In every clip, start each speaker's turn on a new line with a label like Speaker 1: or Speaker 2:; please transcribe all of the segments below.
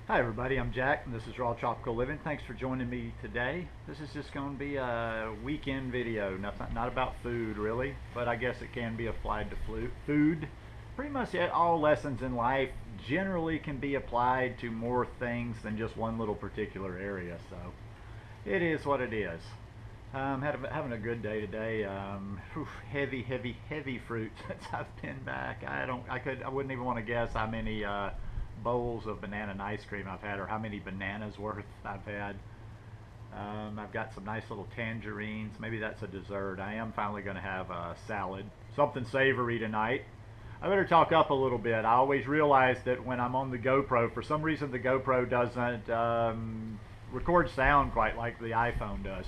Speaker 1: Hi everybody, I'm Jack and this is Raw Tropical Living. Thanks for joining me today. This is just going to be a weekend video, not about food really, but I guess it can be applied to food. Pretty much all lessons in life generally can be applied to more things than just one little particular area, so it is what it is. Having a good day today. Heavy fruit since I've been back. I wouldn't even want to guess how many bowls of banana and ice cream I've had, or how many bananas worth I've had. I've got some nice little tangerines. Maybe that's a dessert. I am finally going to have a salad, something savory tonight. I better talk up a little bit. I always realize that when I'm on the GoPro, for some reason the GoPro doesn't record sound quite like the iPhone does.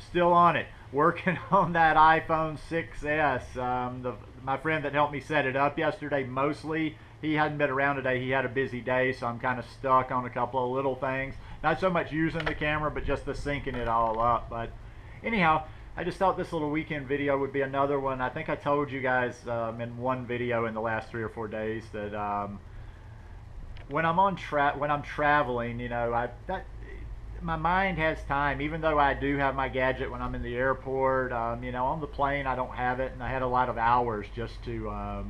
Speaker 1: Still on it, working on that iPhone 6s. My friend that helped me set it up yesterday, mostly, he hadn't been around today. He had a busy day, so I'm kind of stuck on a couple of little things. Not so much using the camera, but just the syncing it all up. But anyhow, I just thought this little weekend video would be another one. I think I told you guys in one video in the last 3 or 4 days that when I'm traveling, my mind has time. Even though I do have my gadget when I'm in the airport, on the plane I don't have it, and I had a lot of hours just to,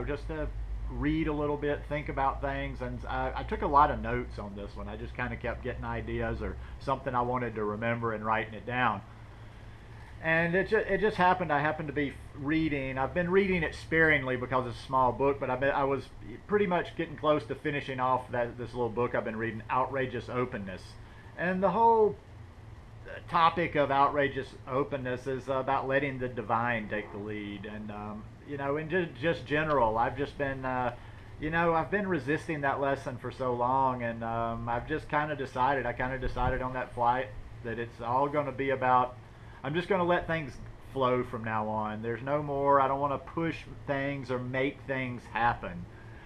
Speaker 1: just to read a little bit, think about things, and I took a lot of notes on this one. I just kind of kept getting ideas or something I wanted to remember and writing it down. And it just happened. I happened to be reading. I've been reading it sparingly because it's a small book, but I was pretty much getting close to finishing off this little book I've been reading, Outrageous Openness. And the whole topic of outrageous openness is about letting the divine take the lead. And in just general, I've just been I've been resisting that lesson for so long, and I've just kind of decided. I kind of decided on that flight that it's all going to be about. I'm just going to let things flow from now on. There's no more. I don't want to push things or make things happen.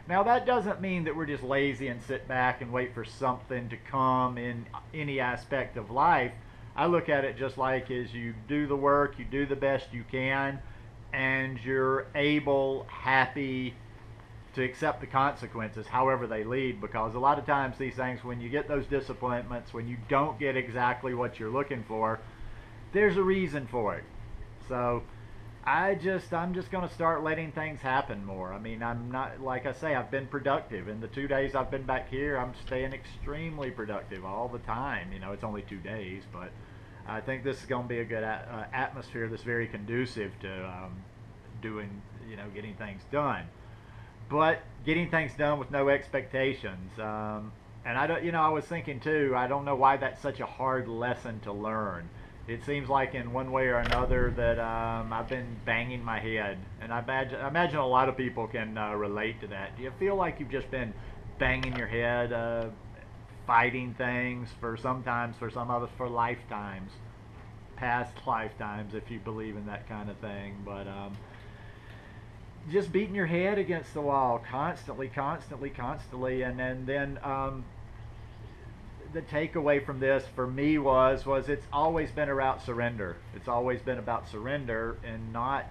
Speaker 1: Now that doesn't mean that we're just lazy and sit back and wait for something to come in any aspect of life. I look at it just like as you do the work, you do the best you can, and you're able, happy to accept the consequences however they lead, because a lot of times these things, when you get those disappointments, when you don't get exactly what you're looking for, there's a reason for it. So I'm just going to start letting things happen more. I mean, I'm not, like I say, I've been productive. In the 2 days I've been back here, I'm staying extremely productive all the time. It's only 2 days, but I think this is going to be a good atmosphere that's very conducive to getting things done. But getting things done with no expectations. And I don't, I was thinking too, I don't know why that's such a hard lesson to learn. It seems like in one way or another that I've been banging my head, and I imagine a lot of people can relate to that. Do you feel like you've just been banging your head, fighting things for sometimes, for some of us, for lifetimes, past lifetimes, if you believe in that kind of thing? But just beating your head against the wall constantly, and then the takeaway from this for me was it's always been about surrender. It's always been about surrender and not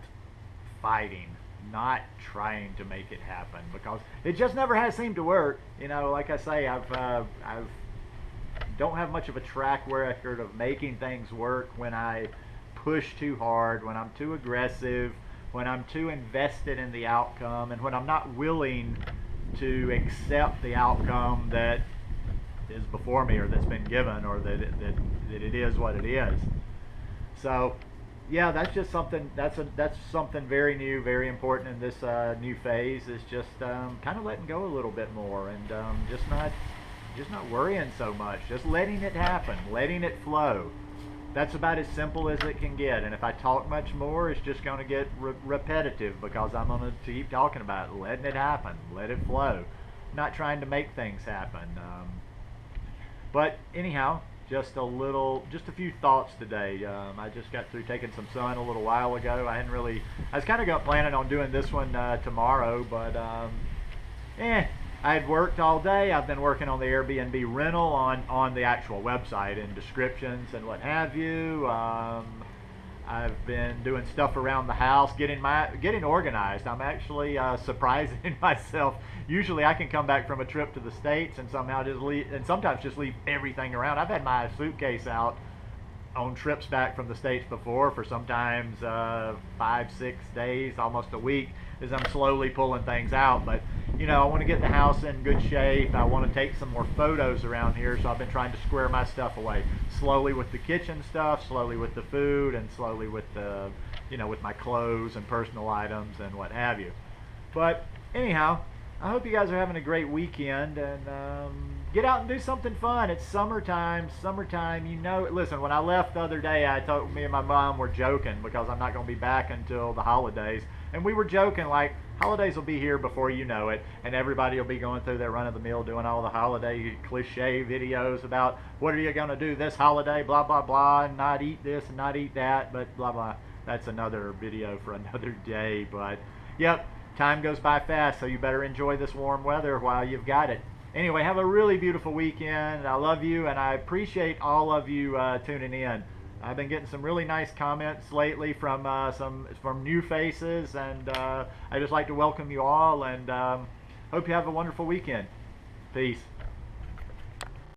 Speaker 1: fighting, not trying to make it happen, because it just never has seemed to work. Like I say, I've don't have much of a track record of making things work when I push too hard, when I'm too aggressive, when I'm too invested in the outcome, and when I'm not willing to accept the outcome that is before me, or that's been given, or that it is what it is. So yeah, that's just something that's something very new, very important in this new phase, is just kind of letting go a little bit more, and just not worrying so much, just letting it happen, letting it flow. That's about as simple as it can get. And if I talk much more, it's just going to get repetitive, because I'm going to keep talking about it, letting it happen, let it flow, not trying to make things happen. But anyhow, just a few thoughts today. I just got through taking some sun a little while ago. I was kind of planning on doing this one tomorrow, but I had worked all day. I've been working on the Airbnb rental on the actual website and descriptions and what have you. I've been doing stuff around the house, getting organized. I'm actually surprising myself. Usually, I can come back from a trip to the States and somehow just leave, and sometimes just leave everything around. I've had my suitcase out on trips back from the States before for sometimes 5, 6 days, almost a week, as I'm slowly pulling things out. But I want to get the house in good shape. I want to take some more photos around here, so I've been trying to square my stuff away slowly with the kitchen stuff, slowly with the food, and slowly with the with my clothes and personal items and what have you. But anyhow, I hope you guys are having a great weekend, and get out and do something fun. It's summertime. Listen, when I left the other day, I told me and my mom were joking because I'm not going to be back until the holidays. And we were joking like, holidays will be here before you know it, and everybody will be going through their run-of-the-mill doing all the holiday cliche videos about what are you going to do this holiday, blah, blah, blah, and not eat this and not eat that, but blah, blah. That's another video for another day. But, yep, time goes by fast, so you better enjoy this warm weather while you've got it. Anyway, have a really beautiful weekend. I love you, and I appreciate all of you tuning in. I've been getting some really nice comments lately from new faces, and I just like to welcome you all, and hope you have a wonderful weekend. Peace.